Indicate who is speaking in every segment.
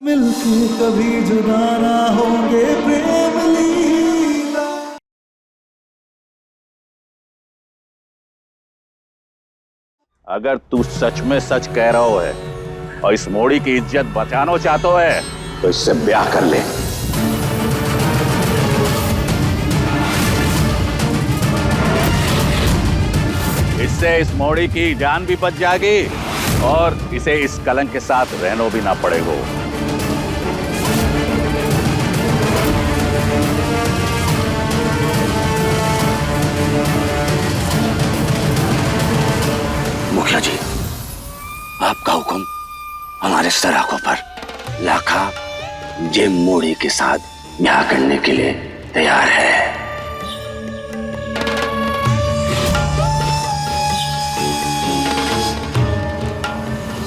Speaker 1: मिलके कभी जुदा ना होंगे प्रेम लीला।
Speaker 2: अगर तू सच में सच कह रहा है और इस मोड़ी की इज्जत बचाना चाहता है तो इससे ब्याह कर ले। इससे इस मोड़ी की जान भी बच जाएगी और इसे इस कलंक के साथ रहना भी ना पड़ेगा।
Speaker 3: मुखिया जी, आपका हुक्म हमारे सराखों पर। लाखा जे मोड़ी के साथ ब्याह करने के लिए तैयार है।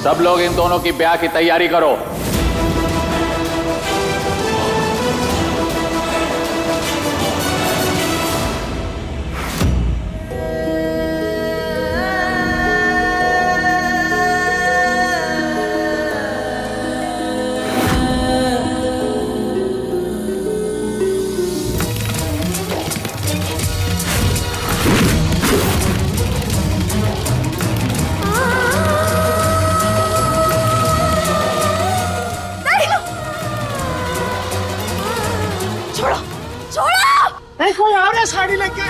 Speaker 2: सब लोग इन दोनों की ब्याह की तैयारी करो।
Speaker 4: कोई आ रहा है साड़ी लेके।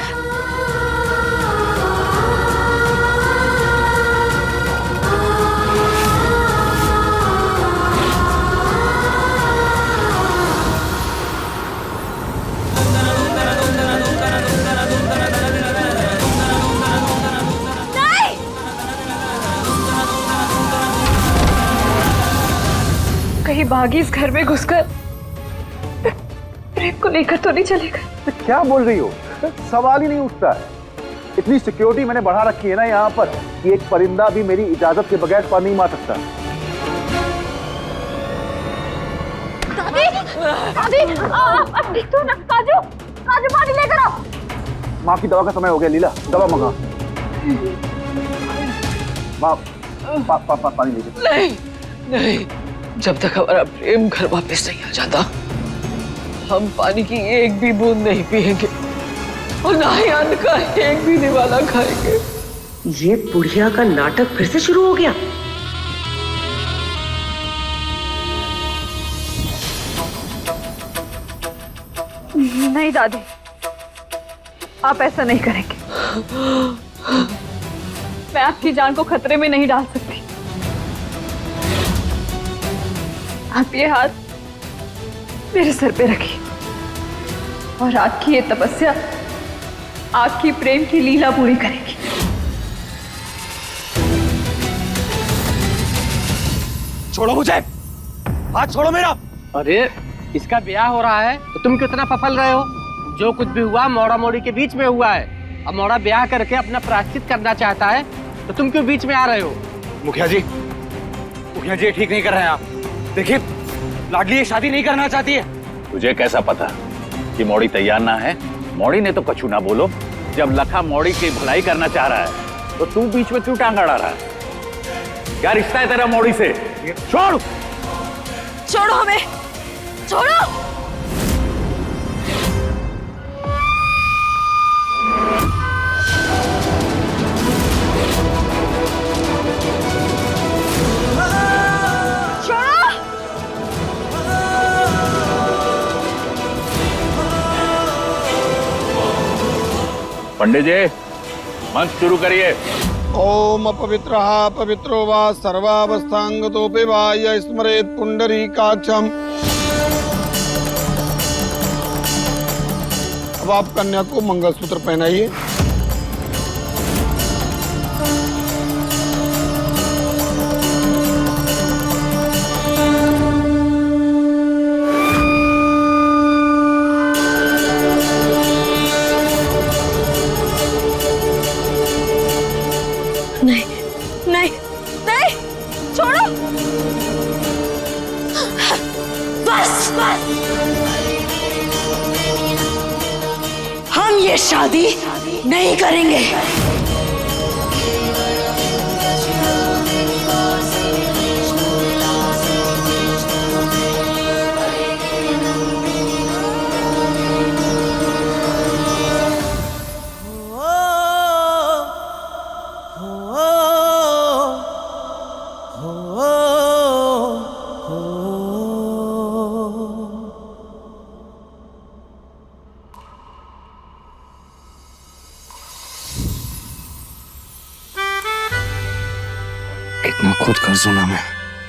Speaker 5: कहीं बागी इस घर में घुसकर प्रेम को लेकर तो नहीं चलेगा।
Speaker 6: तो क्या बोल रही हो? सवाल ही नहीं उठता है। इतनी सिक्योरिटी मैंने बढ़ा रखी है ना यहाँ पर कि एक परिंदा भी मेरी इजाजत के बगैर पर नहीं मार सकता।
Speaker 5: दादी, दादी, अब ठीक तो ना। काजू, काजू पानी लेकर आओ।
Speaker 6: माँ की दवा का समय हो गया। लीला, दवा मंगा। माँ, पानी लीजिए।
Speaker 7: नहीं, नहीं, जब तक हमारा प्रेम घर वापस नहीं आ जाता हम पानी की एक भी बूंद नहीं पिएंगे और ना ही अन्न का एक भी निवाला खाएंगे।
Speaker 8: ये बुढ़िया का नाटक फिर से शुरू हो गया।
Speaker 5: नहीं दादी, आप ऐसा नहीं करेंगे। मैं आपकी जान को खतरे में नहीं डाल सकती। आप ये हाथ मेरे सर पे रखिए और आपकी ये तपस्या आपकी प्रेम की लीला पूरी करेगी।
Speaker 4: छोड़ो मुझे, हाथ छोड़ो मेरा।
Speaker 9: अरे इसका ब्याह हो रहा है तो तुम कितना फफल रहे हो? जो कुछ भी हुआ मोड़ा मोड़ी के बीच में हुआ है। अब मोड़ा ब्याह करके अपना प्रायश्चित करना चाहता है तो तुम क्यों बीच में आ रहे हो?
Speaker 4: मुखिया जी ठीक नहीं कर रहे हैं आप। देखिए, लाडली ये शादी नहीं करना चाहती है।
Speaker 2: तुझे कैसा पता कि मोड़ी तैयार ना है? मोड़ी ने तो कछु ना बोलो। जब लखा मोड़ी की भलाई करना चाह रहा है तो तू बीच में क्यों टांग अड़ा रहा है? क्या रिश्ता है तेरा मोड़ी से? छोड़,
Speaker 5: छोड़ो हमें, छोड़ो।
Speaker 2: पंडित जी, मंत्र शुरू करिए।
Speaker 10: ओम अपवित्रः पवित्रो वा सर्वावस्थांगतोऽपि वा य स्मरेत् पुंडरीकाक्षम्। अब आप कन्या को मंगलसूत्र पहनाइए।
Speaker 8: हम ये शादी नहीं करेंगे।
Speaker 10: खुद कर्जों में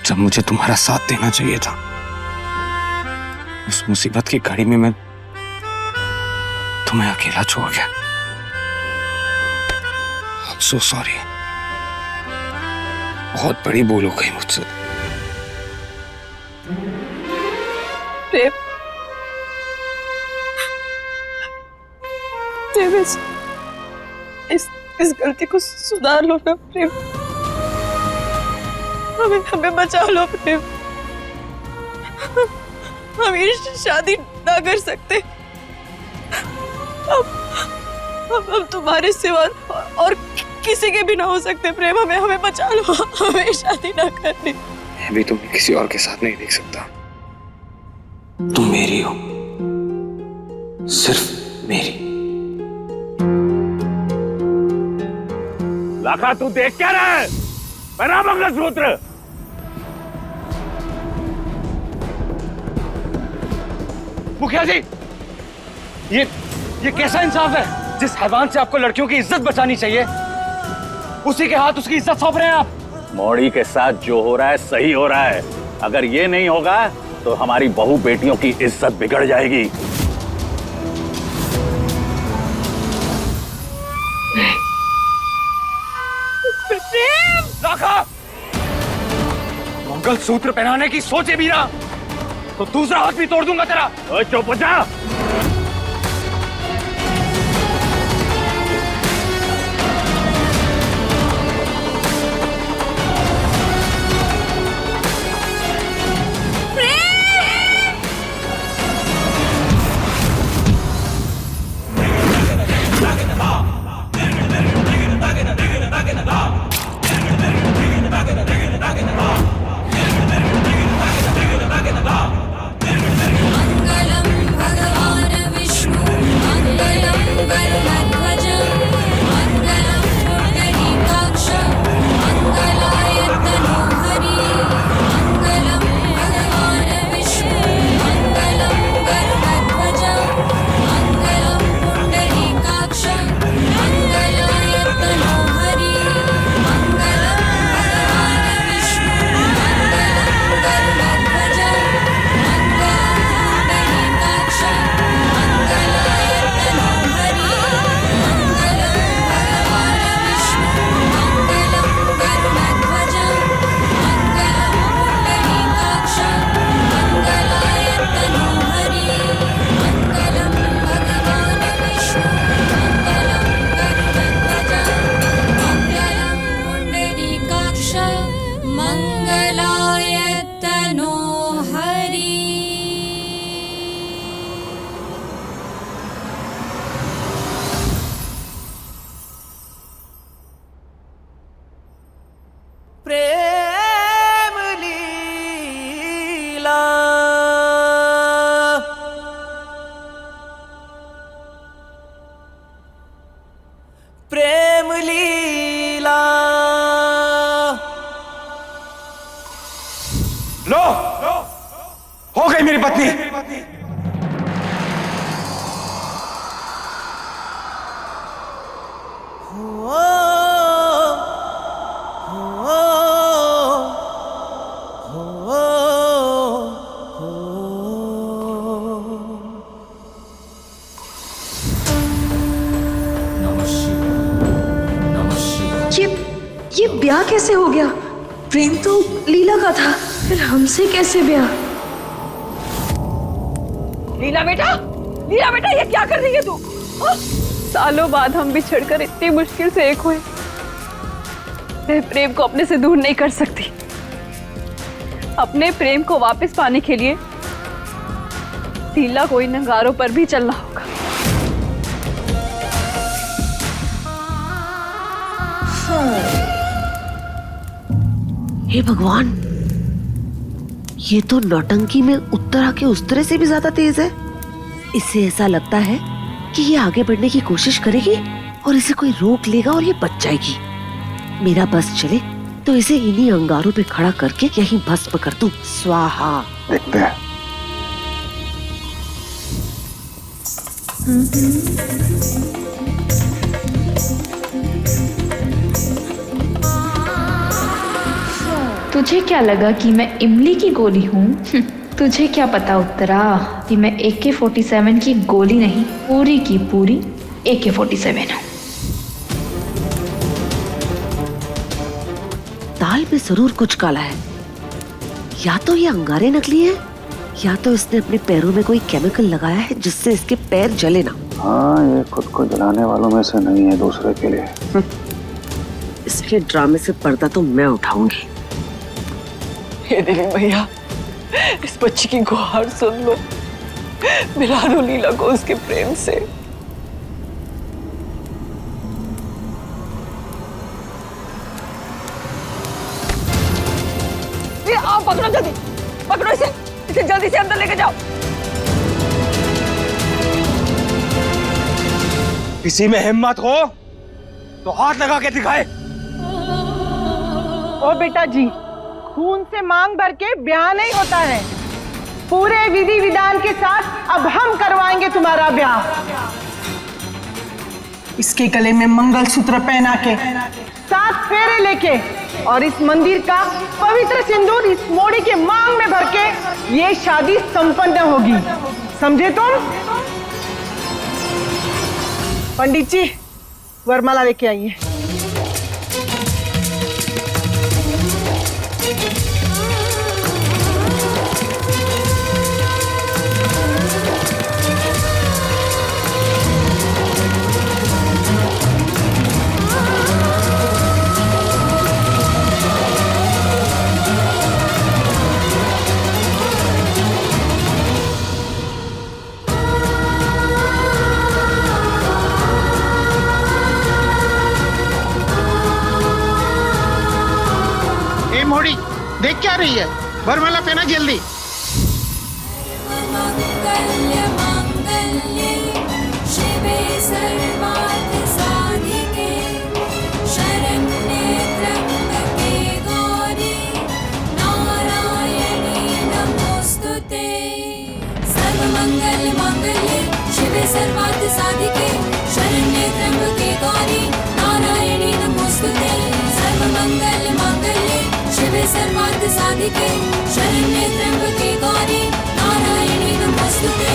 Speaker 10: जब मुझे तुम्हारा साथ देना चाहिए था। उस मुसीबत की घड़ी में मैं तुम्हें अकेला छोड़ गया। I'm so sorry। बहुत बड़ी भूल हो गई मुझसे।
Speaker 7: प्रेम, इस गलती को सुधार लो ना प्रेम। हमें बचा लो प्रेम। हम ये शादी ना कर सकते। हम तुम्हारे सिवा और किसी के भी ना हो सकते प्रेम। हमें बचा लो। हमें शादी ना करनी।
Speaker 10: मैं भी तुम्हें किसी और के साथ नहीं देख सकता। तुम मेरी हो, सिर्फ मेरी।
Speaker 2: लाखा तू देख क्या रहा है? मेरा मंगलसूत्र।
Speaker 4: मुखिया जी, ये कैसा इंसाफ है? जिस हैवान से आपको लड़कियों की इज्जत बचानी चाहिए, उसी के हाथ उसकी इज्जत सौंप रहे हैं आप।
Speaker 2: मौड़ी के साथ जो हो रहा है सही हो रहा है। अगर ये नहीं होगा तो हमारी बहू बेटियों की इज्जत बिगड़ जाएगी।
Speaker 4: लाखा, मंगलसूत्र पहनाने की सोचे भी ना तो दूसरा हाथ भी तोड़ दूंगा तेरा।
Speaker 2: चुप हो जा।
Speaker 4: हो गई मेरी पत्नी।
Speaker 5: ये ब्याह कैसे हो गया? प्रेम तो लीला का था, फिर हमसे कैसे ब्याह?
Speaker 7: लीला बेटा, ये क्या कर रही है तू?
Speaker 5: सालों बाद हम बिछड़कर इतनी मुश्किल से एक हुए। मैं प्रेम को अपने से दूर नहीं कर सकती। अपने प्रेम को वापस पाने के लिए लीला को इन अंगारों पर भी चलना होगा।
Speaker 8: हे भगवान, ये तो नौटंकी में उत्तरा के उस्तरे से भी ज्यादा तेज है। इससे ऐसा लगता है कि ये आगे बढ़ने की कोशिश करेगी और इसे कोई रोक लेगा और ये बच जाएगी। मेरा बस चले तो इसे इन्हीं अंगारों पे खड़ा करके यहीं भस्म कर दूं। स्वाहा।
Speaker 6: देखते हैं।
Speaker 11: तुझे क्या लगा कि मैं इमली की गोली हूँ? तुझे क्या पता उत्तरा कि मैं AK-47 की गोली नहीं, पूरी की पूरी AK-47 हूँ।
Speaker 8: दाल में जरूर कुछ काला है। या तो ये अंगारे नकली है, या तो इसने अपने पैरों में कोई केमिकल लगाया है जिससे इसके पैर जले ना।
Speaker 6: हाँ, ये खुद को जलाने वालों में से नहीं है दूसरे के लिए।
Speaker 8: इसके ड्रामे से पर्दा तो मैं उठाऊंगी।
Speaker 7: हे देवी मैया, इस बच्ची की गुहार सुन लो, मिला लो लीला को उसके प्रेम से। ये आप पकड़ो, जल्दी पकड़ो इसे जल्दी से अंदर लेके जाओ।
Speaker 4: किसी में हिम्मत हो तो हाथ लगा के दिखाए।
Speaker 12: ओ बेटा जी, खून से मांग भर के ब्याह नहीं होता है। पूरे विधि विधान के साथ अब हम करवाएंगे तुम्हारा ब्याह। इसके गले में मंगलसूत्र पहना के, 7 फेरे लेके और इस मंदिर का पवित्र सिंदूर इस मोड़ी के मांग में भर के ये शादी संपन्न होगी। समझे तुम? पंडित जी, वरमाला लेके आइए।
Speaker 9: मोड़ी देख क्या रही है? वरमाला पहना जल्दी।
Speaker 13: शिवे सर्वार्थ साधिके शरण्ये त्र्यंबके गौरी नारायणी नमोस्तुते। सर्वमंगल मांगल्ये शिवे सर्वार्थ साधिके शरण्ये त्र्यंबके गौरी नारायणी नमोस्तुते। सर्वमंगल मांगल्ये शिवे सर्वार्थ साधिके शरण्ये त्र्यंबके गौरी नारायणी नमोस्तुते।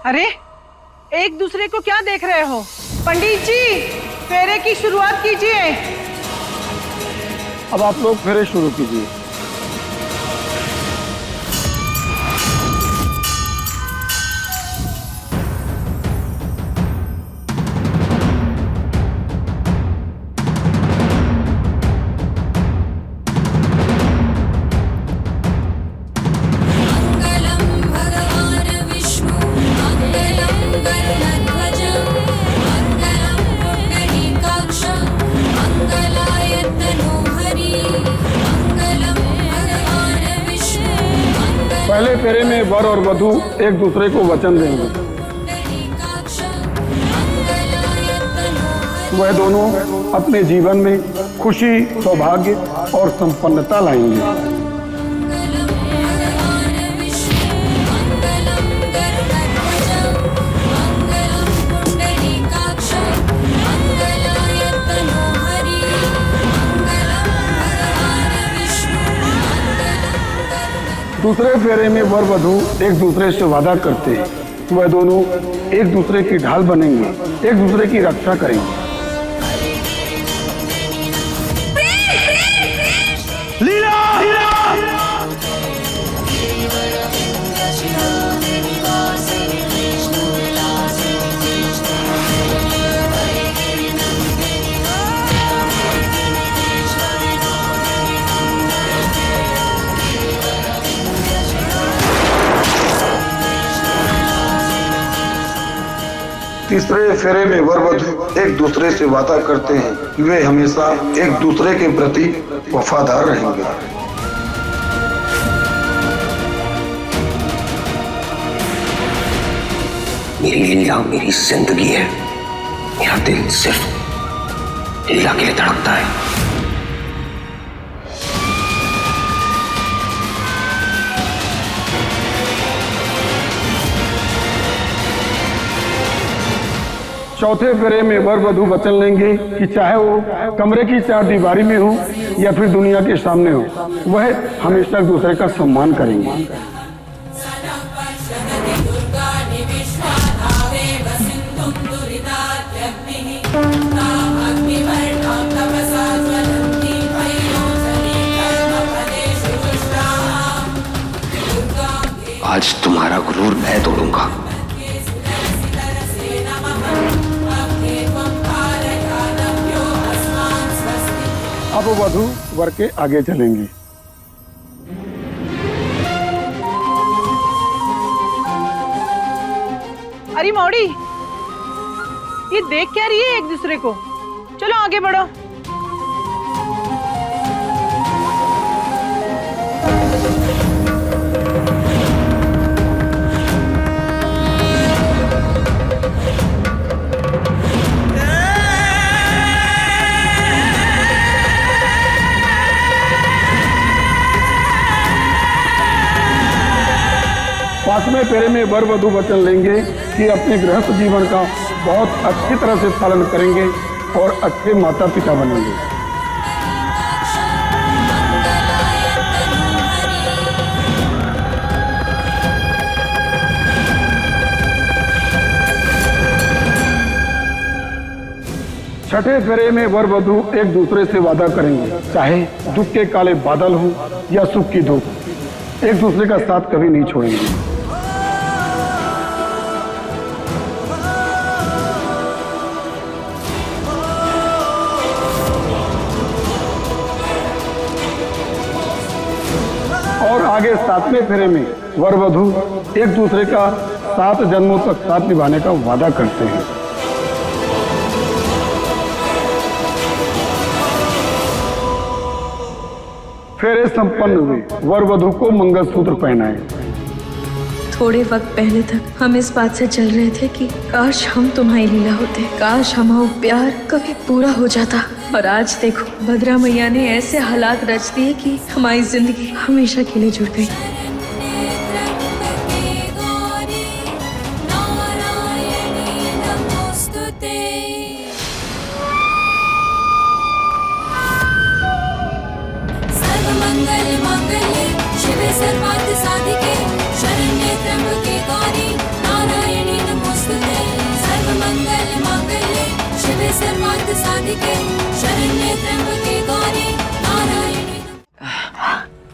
Speaker 12: अरे, एक दूसरे को क्या देख रहे हो? पंडित जी, फेरे की शुरुआत कीजिए।
Speaker 6: अब आप लोग फेरे शुरू कीजिए। पहले फेरे में वर और वधू एक दूसरे को वचन देंगे। वह दोनों अपने जीवन में खुशी, सौभाग्य और संपन्नता लाएंगे। दूसरे फेरे में वर वधू एक दूसरे से वादा करते हैं। वह दोनों एक दूसरे की ढाल बनेंगे, एक दूसरे की रक्षा करेंगे।
Speaker 14: तीसरे फेरे में वर वधू एक दूसरे से वादा करते हैं कि वे हमेशा एक दूसरे के प्रति वफादार रहेंगे।
Speaker 3: मेरी लीला मेरी जिंदगी है। मेरा दिल सिर्फ लीला के लिए धड़कता है।
Speaker 14: चौथे फेरे में वर वधू वचन लेंगे कि चाहे वो कमरे की चार दीवारी में हो या फिर दुनिया के सामने हो, वह हमेशा एक दूसरे का सम्मान करेंगे।
Speaker 3: आज तुम्हारा गुरूर मैं तोड़ूंगा।
Speaker 14: अब वधू वर के आगे चलेंगी।
Speaker 12: अरे मौड़ी, ये देख क्या रही है एक दूसरे को? चलो आगे बढ़ो।
Speaker 14: पांचवें फेरे में वर वधू वचन लेंगे कि अपने गृहस्थ जीवन का बहुत अच्छी तरह से पालन करेंगे और अच्छे माता पिता बनेंगे। छठे फेरे में वर वधू एक दूसरे से वादा करेंगे, चाहे दुख के काले बादल हो या सुख की धूप, एक दूसरे का साथ कभी नहीं छोड़ेंगे। और आगे सातवें फेरे में वर वधू एक दूसरे का 7 जन्मों तक साथ निभाने का वादा करते हैं। फेरे संपन्न हुए, वर वधू को मंगलसूत्र पहनाए।
Speaker 11: थोड़े वक्त पहले तक हम इस बात से चल रहे थे कि काश हम तुम्हारी लीला होते, काश हमारा प्यार कभी पूरा हो जाता। और आज देखो, भद्रा मैया ने ऐसे हालात रच दिए कि हमारी जिंदगी हमेशा के लिए जुड़ गई।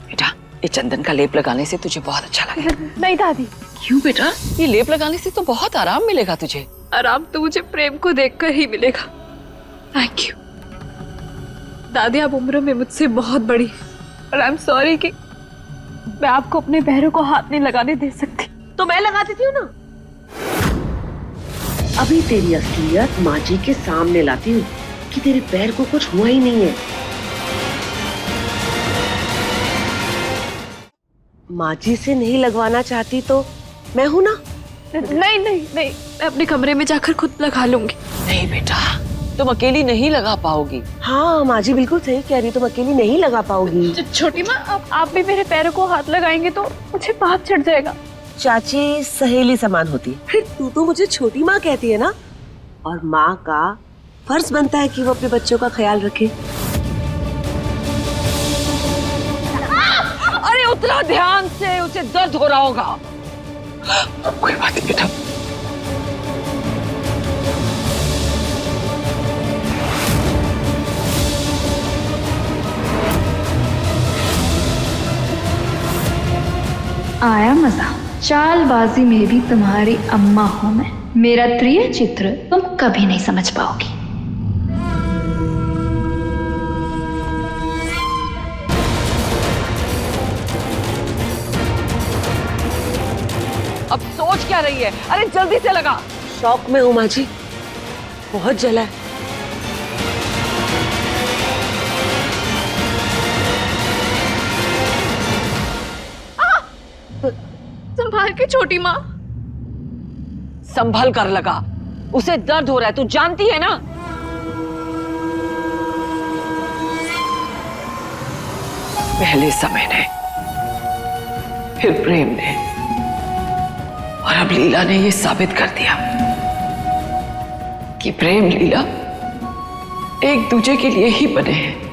Speaker 7: बेटा, ये चंदन का लेप लगाने से तुझे बहुत अच्छा लगेगा।
Speaker 5: नहीं दादी।
Speaker 7: क्यों बेटा? ये लेप लगाने से तो बहुत आराम मिलेगा तुझे।
Speaker 5: आराम तो मुझे प्रेम को देखकर ही मिलेगा। थैंक यू दादी, आप उम्र में मुझसे बहुत बड़ी हैं और आई एम सॉरी कि मैं आपको अपने पैरों को हाथ नहीं लगाने दे सकती।
Speaker 8: तो मैं लगा देती हूँ ना। अभी तेरी असलियत माँ जी के सामने लाती हूँ कि तेरे पैर को कुछ हुआ ही नहीं है। माँ जी से नहीं लगवाना चाहती तो मैं हूं ना।
Speaker 5: नहीं नहीं नहीं, मैं अपने कमरे में जाकर खुद लगा लूंगी।
Speaker 7: नहीं बेटा, तुम अकेली नहीं लगा पाओगी।
Speaker 8: हाँ माँ जी बिल्कुल सही कह रही, तुम अकेली नहीं लगा पाओगी।
Speaker 5: छोटी माँ, आप भी मेरे पैरों को हाथ लगाएंगे तो मुझे पाप चढ़ जाएगा।
Speaker 8: चाची सहेली समान होती है, फिर तू तो मुझे छोटी माँ कहती है ना। और माँ का फर्ज बनता है कि वो अपने बच्चों का ख्याल रखे।
Speaker 7: अरे उतना ध्यान से, उसे दर्द हो रहा होगा।
Speaker 3: कोई बात नहीं बेटा।
Speaker 11: आया मजा। चालबाजी में भी तुम्हारी अम्मा हूं मैं। मेरा प्रिय चित्र तुम कभी नहीं समझ पाओगी।
Speaker 7: अब सोच क्या रही है? अरे जल्दी से लगा।
Speaker 8: शौक में हूँ माँ जी, बहुत जला है।
Speaker 5: संभाल के छोटी माँ।
Speaker 7: संभल कर लगा, उसे दर्द हो रहा है, तू जानती है ना। पहले समय ने, फिर प्रेम ने, और अब लीला ने यह साबित कर दिया कि प्रेम लीला एक दूजे के लिए ही बने हैं।